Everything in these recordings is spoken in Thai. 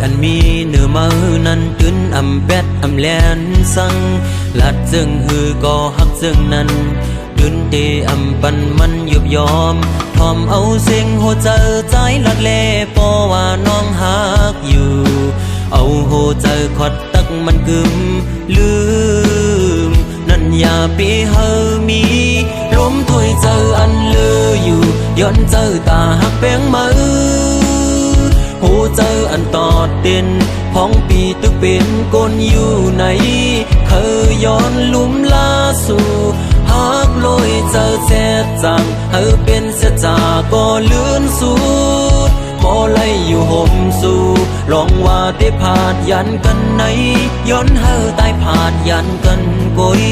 อันมีเนื้อมือนั้นตื่นอำแบดอำแลนสังลัดจึงฮือก็ฮักจึงนั้นตื่นเตอำปันมันยุบยอมทอมเอาเสียงหัวใจใจลัดเล่ปอว่าน้องฮักอยู่เอาหัวใจขวัดตักมันกึมลืมนั่นอย่าไปเฮอมีลมถวยเจออันเลืออยู่ย้อนเจอตาหักแป้งมือหูเจออันตอดเด่นพ้องปีตึกเป็นก้นอยู่ไหนเคยย้อนลุ่มลาสู่หักลอยเจอแซ่จังเฮอเป็นเสียจาก็เลื่อนสูดบ่ไล่อยู่ห่มสู่ลองว่าได้ผาดยันกันไหนย้อนเฮอตายผาดยันกันกุย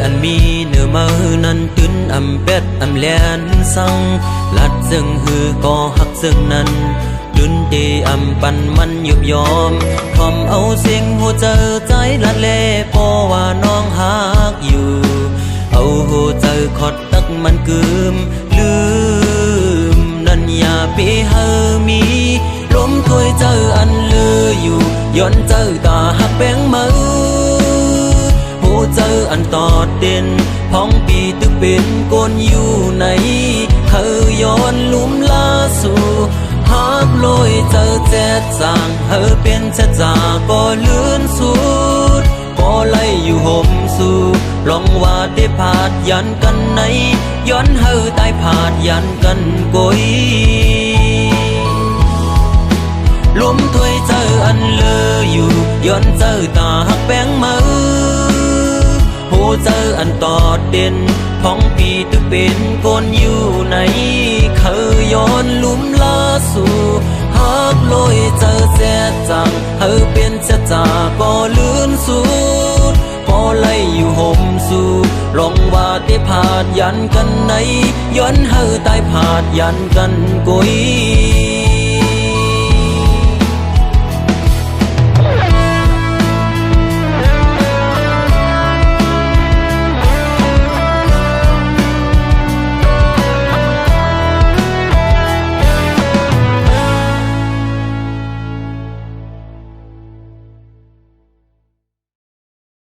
อันมีเนื้อมือนั้นตื่นอำเป็ดอำแลนสังลัดซึ่งฮือก็ฮักซึ่งนั้นตื่นเตอำปันมันยุบยอมทอมเอาเสียงหัวใจใจลัดเล่พอว่าน้องฮักอยู่เอาหัวใจขอดตักมันกึมลืมนั่นอย่าไปเฮอมีลมถวยเจออันเลืออยู่ย้อนเจอตาหักแป้งมือเจออันตอดเด่นพ้องปีตึกเป็นก้นอยู่ไหนเคยย้อนลุ่มลาสู่หักลอยเจอแจ๊ดจางเฮอเป็นเสียจาก็เลื่อนสูดก็ไล่อยู่ห่มสู่ลองว่าได้ผาดยันกันไหนย้อนเฮอตายผาดยันกันกุยลมถวยเจออันเลืออยู่ย้อนเจอตาหักแป้งมือหูเจออันตอดเด่นพ้องปีตึกเป็นก้นอยู่ไหนเคยย้อนลุ่มลาสู่หักลอยเจอแซ่จังเฮอเป็นเสียจาก็เลื่อนสูดก็ไล่อยู่ห่มสู่ลองว่าได้ผาดยันกันไหนย้อนเฮอตายผาดยันกันกุย